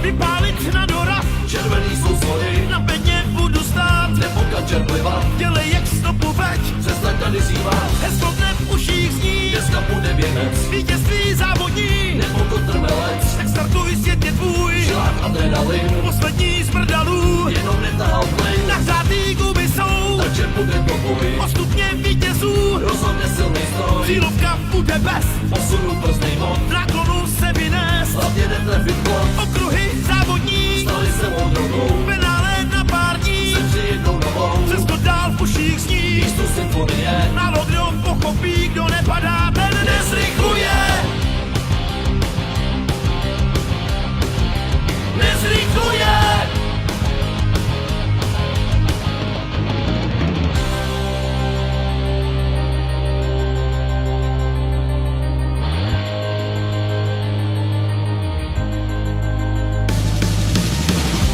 vypálit na doraz. Červený jsou svody, Na bedně budu stát, nepokat čerplivat, dělej jak stopu veď. přestaň tady zývat. Heslo dne v uších zní, Dneska bude věnec, vítězství závodní. nepokot trmelec, Tak startuj, svět je tvůj, žilák adrenalin, poslední z prdalů. jenom netahal plyn, Nahřátý gumy jsou, takže bude to boj. postupně vítězů. Rozhodně silný stroj, Cílovka bude bez, posunu prstnej mod, náklonu se vynést. hlavně netrefit plot, Okruhy závodní, stali se mou drogou, penále na pár dní. se při jednou novou, Přesto dál v uších zní, místu symfonie, málo kdo pochopí, kdo nepadá, ten nezrychluje. Nezrychluje.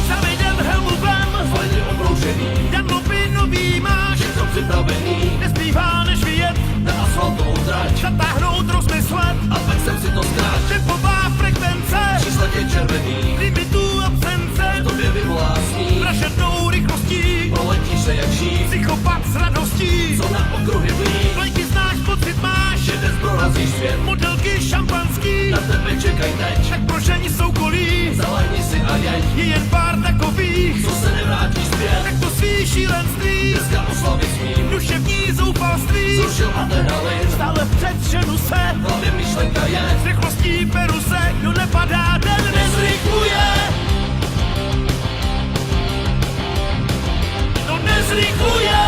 Zavejdem helmu vem, fajny obroušený, Dunlopy nový máš, všechno připravený, nezbývá než vyjet, na asfaltovou trať, zatáhnout rozmyslet, a pak jsem si to zkráč, tempová frekvence, čísla je červený, limitu absence, tobě vyvolá sníh, prašetnou rychlostí, proletíš se jak šíp, psychopat s radostí, co na okruhy blíž, vlajky znáš, pocit máš, že dnes prorazíš svět, modelky šampanský, na tebe čekaj teď, tak prožení soukolí, zalehni si a jeď, je jen pár takových, co se nevrátí zpět, tak to svý šílenství, dneska oslavy smím, duševní zoufalství, zrušil adrenalin, stále před ženu se, v hlavě myšlenka je, s rychlostí peru se, kdo nepadá, ten nezrychluje. No nezrychluje.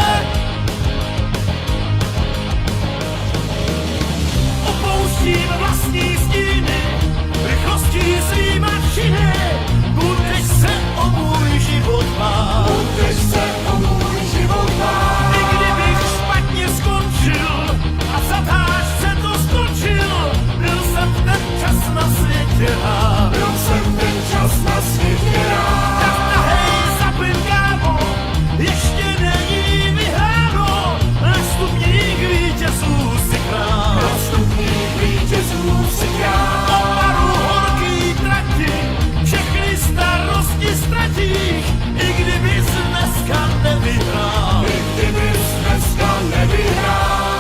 Opouštím vlastní stíny, rychlostí svý mašiny, budeš se o můj život bát. Budeš se o můj život bát. I kdybych špatně skončil a zatáčce to skočil, byl jsem ten čas na světě rád. Byl jsem ten čas na světě rád. Tak nahej zapin kámo, ještě není vyhráno, nástupník vítězů si král. Nástupník vítězů si král. Po paru horký trati, všechny starosti ztratíš, i kdybys dneska nevyhrál. I kdybys dneska nevyhrál.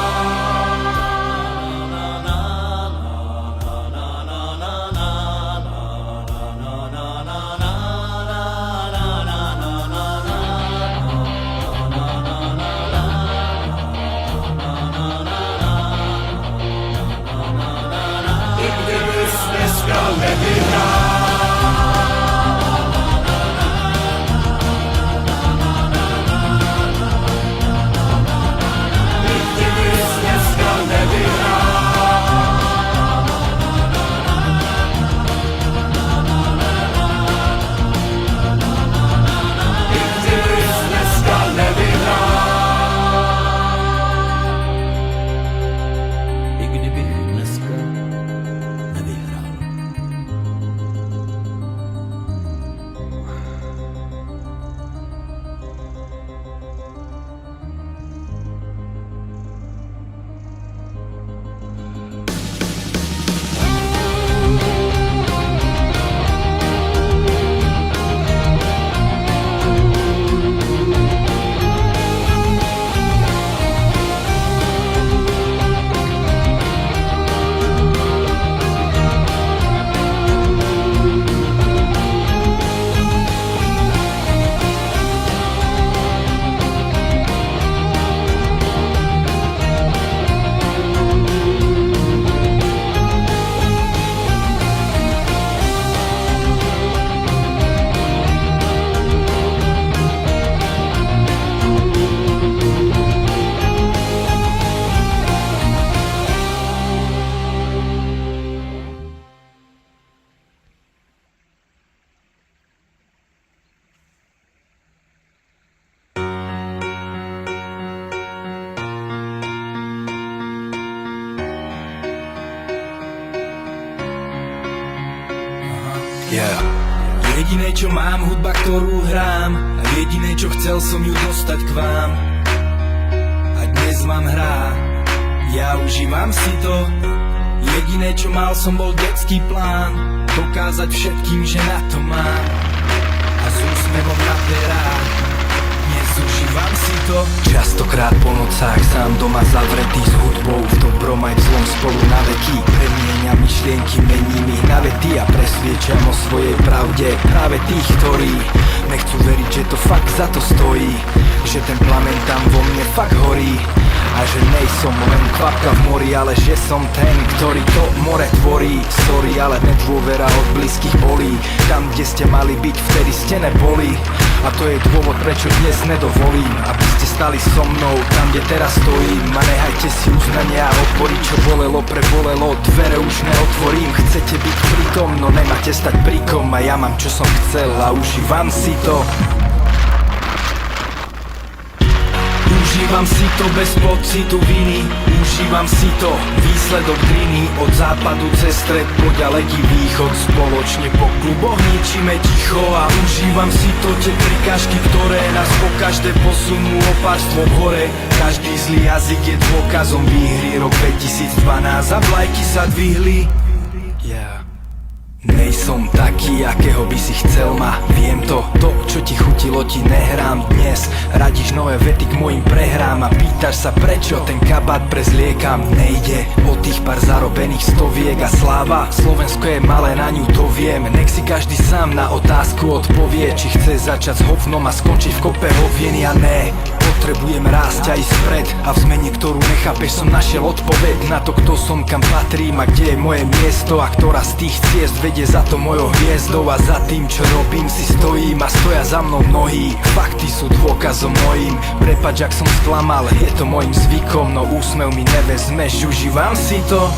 I kdybys dneska nevyhrál. I kdybys dneska nevyhrál. I kdybys dneska nevyhrál. i kdybych dneska nevyhrál. Yeah. Jediné čo mám, hudba ktorú hrám, a jediné čo chcel som ju dostať k vám. A dnes vám hrá, ja užívam si to. Jediné čo mal som bol detský plán, dokázať dokázať všetkým, že na to mám. A s úsmevom na perách dnes užívam si to. Častokrát po nocách sám doma zavretý s hudbou, v dobrom aj v zlom spolu na veky. Premieňam myšlienky, mením ich na vety a presviečam o svojej pravde práve tých, ktorí nechcú veriť, že to fakt za to stojí, že ten plamen tam vo mne fakt horí a že nejsom len kvapka v mori, ale že som ten, ktorý to more tvorí. Sorry, ale nedôvera od blízkych bolí. Tam, kde ste mali byť, vtedy ste neboli. A to je dôvod, prečo dnes nedovolím, aby ste stali so mnou tam, kde teraz stojím. A nehajte si uznania a opory, čo bolelo, prebolelo, dvere už neotvorím. Chcete byť pritom, no nemáte stať prikom. A ja mám, čo som chcel a užívam si to. Užívam si to bez pocitu viny, užívam si to, výsledok driny. Od západu cez stred po ďaleký východ, spoločne po kluboch ničíme ticho. A užívam si to, tie prikážky, ktoré nás po každé posunú opárstvom hore. Každý zlý jazyk je dôkazom výhry. Rok 2012 a vlajky sa dvihli. Nejsom taký, akého by si chcel ma. Viem to, čo ti chutilo, ti nehrám dnes. Radíš nové vety k mojim prehrám a pýtaš sa, prečo ten kabát prezliekam. Nejde o tých pár zarobených stoviek a sláva. Slovensko je malé, na ňu to viem. Nech si každý sám na otázku odpovie, či chce začať s hovnom a skončiť v kope hovien. Ja ne, potrebujem rásť aj spred a v zmene, ktorú nechápeš, som našiel odpoveď na to, kto som, kam patrím a kde je moje miesto a ktorá z tých ciest vedie za to mojou hviezdou. A za tým, čo robím, si stojím a stoja za mnou mnohí. Fakty sú dôkazom mojím. Prepač, ak som sklamal, je to mojim zvykom, no úsmev mi nevezmeš, užívam si to.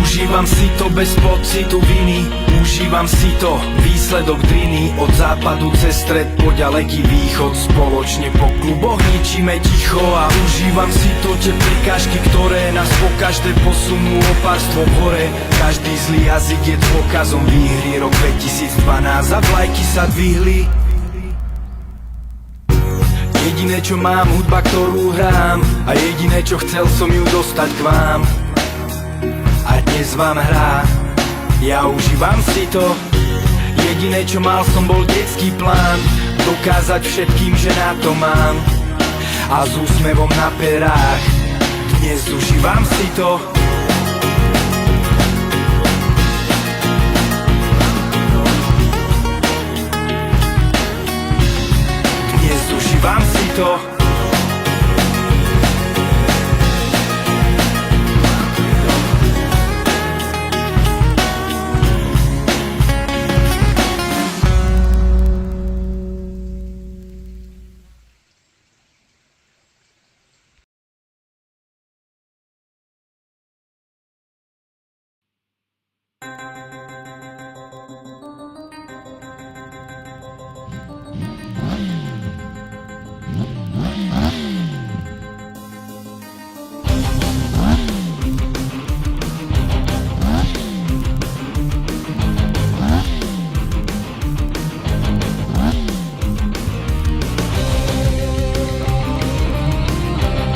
Užívam si to bez pocitu viny, užívam si to, výsledok driny. Od západu cez stred po ďaleký východ, spoločne po kluboch ničíme ticho. A užívam si to, tie prikážky, ktoré nás po každé posunú opárstvom hore. Každý zlý jazyk je dôkazom výhry. Rok 2012 a vlajky sa dvihli. Jediné, čo mám, hudba, ktorú hrám, a jediné, čo chcel som ju dostať k vám. A dnes vám hrá, ja užívam si to. Jediné, čo mal som, bol detský plán, dokázať všetkým, že na to mám. A s úsmevom na perách dnes užívam si to. Dnes užívam si to.